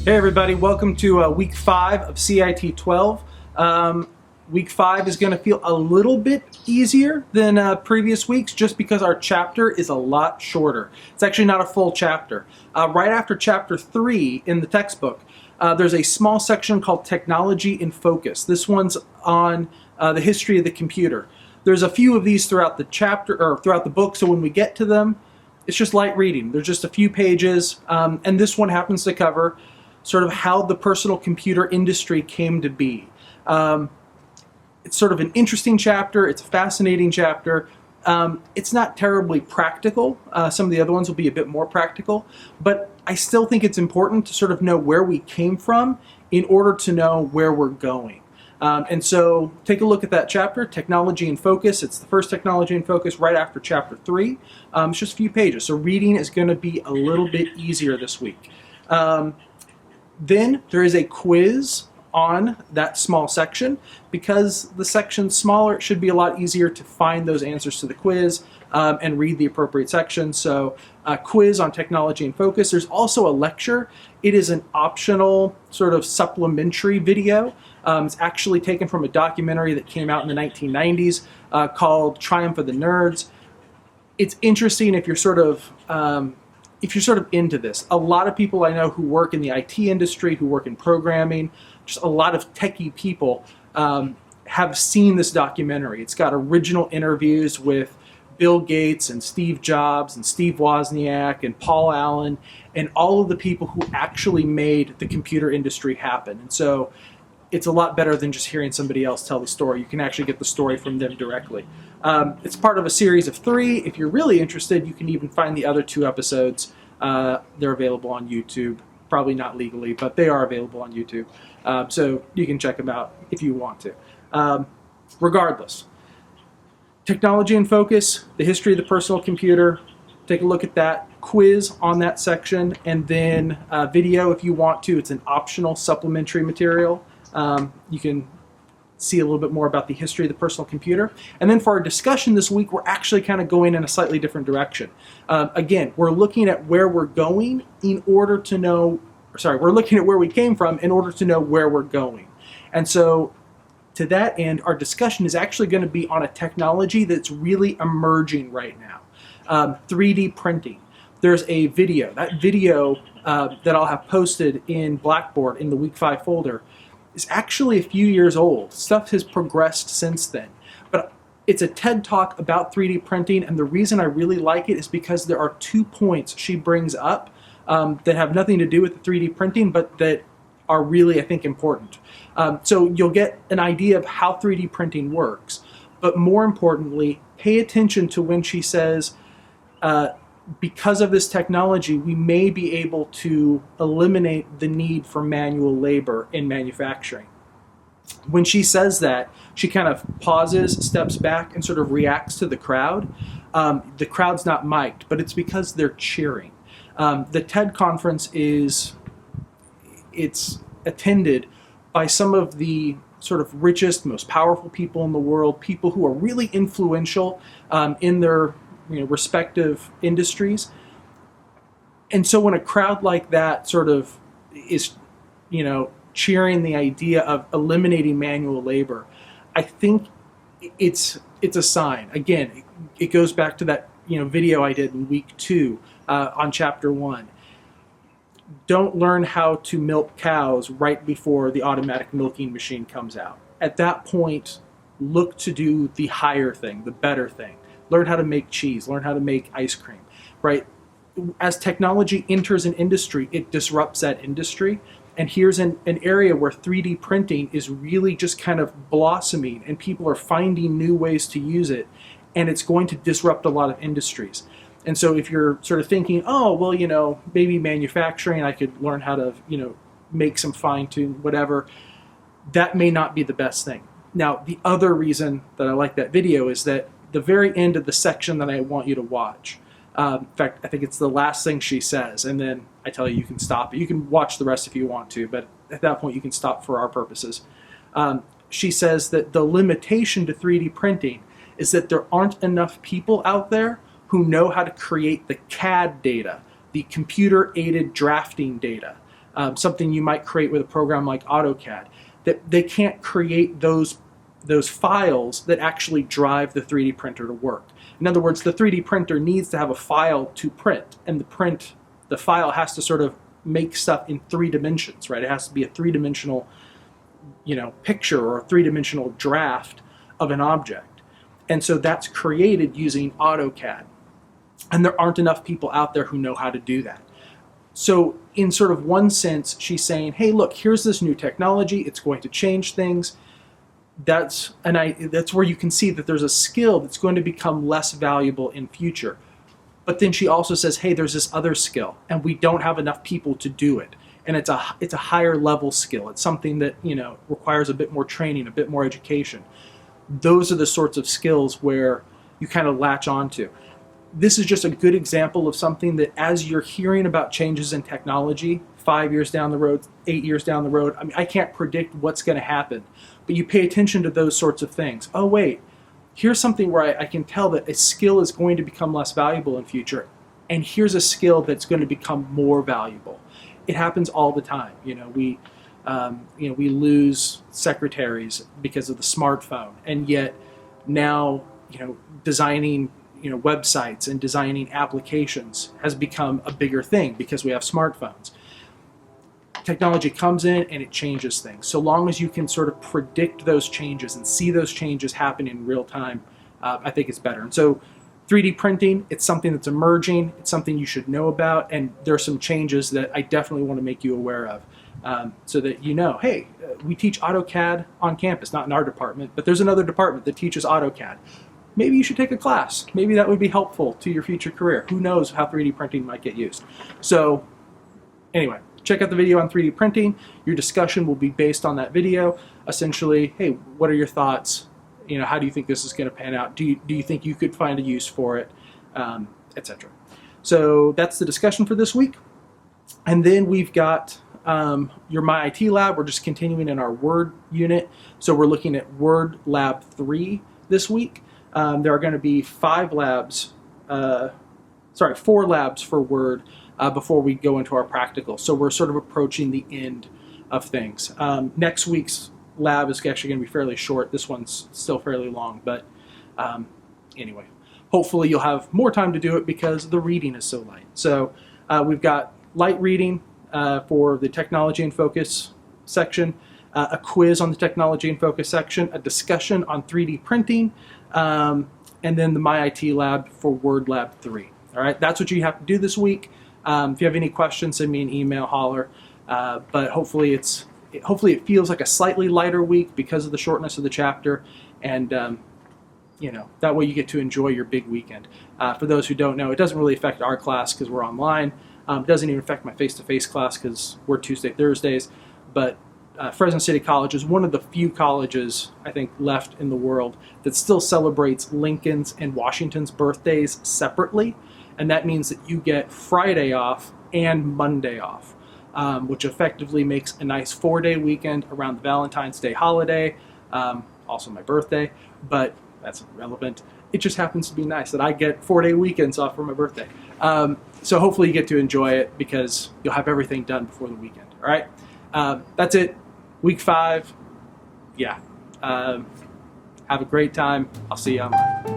Hey everybody, welcome to week 5 of CIT 12. Week 5 is going to feel a little bit easier than previous weeks just because our chapter is a lot shorter. It's actually not a full chapter. Right after chapter 3 in the textbook, there's a small section called Technology in Focus. This one's on the history of the computer. There's a few of these throughout the chapter or throughout the book, so when we get to them, it's just light reading. There's just a few pages, and this one happens to cover sort of how the personal computer industry came to be. It's sort of an interesting chapter. It's a fascinating chapter. It's not terribly practical. Some of the other ones will be a bit more practical, but I still think it's important to sort of know where we came from in order to know where we're going. And so take a look at that chapter, Technology in Focus. It's the first Technology in Focus right after chapter 3. It's just a few pages, so reading is going to be a little bit easier this week. Then there is a quiz on that small section. Because the section's smaller, it should be a lot easier to find those answers to the quiz and read the appropriate section. So a quiz on Technology in Focus. There's also a lecture. It is an optional sort of supplementary video. It's actually taken from a documentary that came out in the 1990s called Triumph of the Nerds. It's interesting if you're sort of into this. A lot of people I know who work in the IT industry, who work in programming, just a lot of techie people have seen this documentary. It's got original interviews with Bill Gates and Steve Jobs and Steve Wozniak and Paul Allen and all of the people who actually made the computer industry happen. And so it's a lot better than just hearing somebody else tell the story. You can actually get the story from them directly. It's part of a series of 3. If you're really interested, you can even find the other 2 episodes. They're available on YouTube. Probably not legally, but they are available on YouTube. So you can check them out if you want to. Regardless, Technology in Focus, the history of the personal computer. Take a look at that quiz on that section, and then video if you want to. It's an optional supplementary material. You can see a little bit more about the history of the personal computer. And then for our discussion this week, we're actually kind of going in a slightly different direction. Again, we're looking at where we're going in order to know, we're looking at where we came from in order to know where we're going. And so to that end, our discussion is actually going to be on a technology that's really emerging right now. 3D printing. There's a video. That video that I'll have posted in Blackboard in the Week 5 folder is actually a few years old. Stuff has progressed since then. But it's a TED Talk about 3D printing, and the reason I really like it is because there are 2 points she brings up that have nothing to do with the 3D printing, but that are really, I think, important. So you'll get an idea of how 3D printing works, but more importantly, pay attention to when she says, because of this technology, we may be able to eliminate the need for manual labor in manufacturing. When she says that, she kind of pauses, steps back, and sort of reacts to the crowd. The crowd's not mic'd, but it's because they're cheering. The TED conference it's attended by some of the sort of richest, most powerful people in the world, people who are really influential in their respective industries. And so when a crowd like that sort of is, cheering the idea of eliminating manual labor, I think it's a sign. Again, it goes back to that video I did in week 2 on chapter 1. Don't learn how to milk cows right before the automatic milking machine comes out. At that point, look to do the higher thing, the better thing. Learn how to make cheese, learn how to make ice cream, right? As technology enters an industry, it disrupts that industry. And here's an area where 3D printing is really just kind of blossoming and people are finding new ways to use it. And it's going to disrupt a lot of industries. And so if you're sort of thinking, oh, well, maybe manufacturing, I could learn how to, make some fine-tune, whatever, that may not be the best thing. Now, the other reason that I like that video is that the very end of the section that I want you to watch. In fact, I think it's the last thing she says, and then I tell you can stop it. You can watch the rest if you want to, but at that point you can stop for our purposes. She says that the limitation to 3D printing is that there aren't enough people out there who know how to create the CAD data, the computer-aided drafting data, something you might create with a program like AutoCAD, that they can't create those files that actually drive the 3D printer to work. In other words, the 3D printer needs to have a file to print, and the file has to sort of make stuff in 3 dimensions, right? It has to be a 3-dimensional, picture or a 3-dimensional draft of an object. And so that's created using AutoCAD. And there aren't enough people out there who know how to do that. So in sort of one sense, she's saying, hey, look, here's this new technology. It's going to change things. That's where you can see that there's a skill that's going to become less valuable in future. But then she also says, hey, there's this other skill, and we don't have enough people to do it. And it's a higher level skill. It's something that, requires a bit more training, a bit more education. Those are the sorts of skills where you kind of latch onto. This is just a good example of something that, as you're hearing about changes in technology 5 years down the road, 8 years down the road, I can't predict what's going to happen, but you pay attention to those sorts of things. Oh, wait, here's something where I can tell that a skill is going to become less valuable in future, and here's a skill that's going to become more valuable. It happens all the time. We lose secretaries because of the smartphone, and yet now, designing websites and designing applications has become a bigger thing because we have smartphones. Technology comes in and it changes things. So long as you can sort of predict those changes and see those changes happen in real time, I think it's better. And so 3D printing, it's something that's emerging. It's something you should know about. And there are some changes that I definitely want to make you aware of, so that hey, we teach AutoCAD on campus, not in our department, but there's another department that teaches AutoCAD. Maybe you should take a class. Maybe that would be helpful to your future career. Who knows how 3D printing might get used. So anyway, check out the video on 3D printing. Your discussion will be based on that video. Essentially, hey, what are your thoughts? How do you think this is going to pan out? Do you think you could find a use for it, etc. So that's the discussion for this week. And then we've got your My IT lab. We're just continuing in our Word unit. So we're looking at Word Lab 3 this week. There are going to be 4 labs for Word before we go into our practical. So we're sort of approaching the end of things. Next week's lab is actually going to be fairly short. This one's still fairly long, but anyway, hopefully you'll have more time to do it because the reading is so light. So we've got light reading for the Technology in Focus section, a quiz on the Technology in Focus section, a discussion on 3D printing, and then the My IT lab for Word Lab 3. All right, that's what you have to do this week. If you have any questions, send me an email, holler. But hopefully it feels like a slightly lighter week because of the shortness of the chapter, and that way you get to enjoy your big weekend. For those who don't know, it doesn't really affect our class because we're online. It doesn't even affect my face-to-face class because we're Tuesday, Thursdays. But Fresno City College is one of the few colleges, I think, left in the world that still celebrates Lincoln's and Washington's birthdays separately. And that means that you get Friday off and Monday off, which effectively makes a nice 4-day weekend around the Valentine's Day holiday, also my birthday, but that's irrelevant. It just happens to be nice that I get 4-day weekends off for my birthday. So hopefully you get to enjoy it because you'll have everything done before the weekend. All right, that's it. Week 5, yeah. Have a great time. I'll see you online.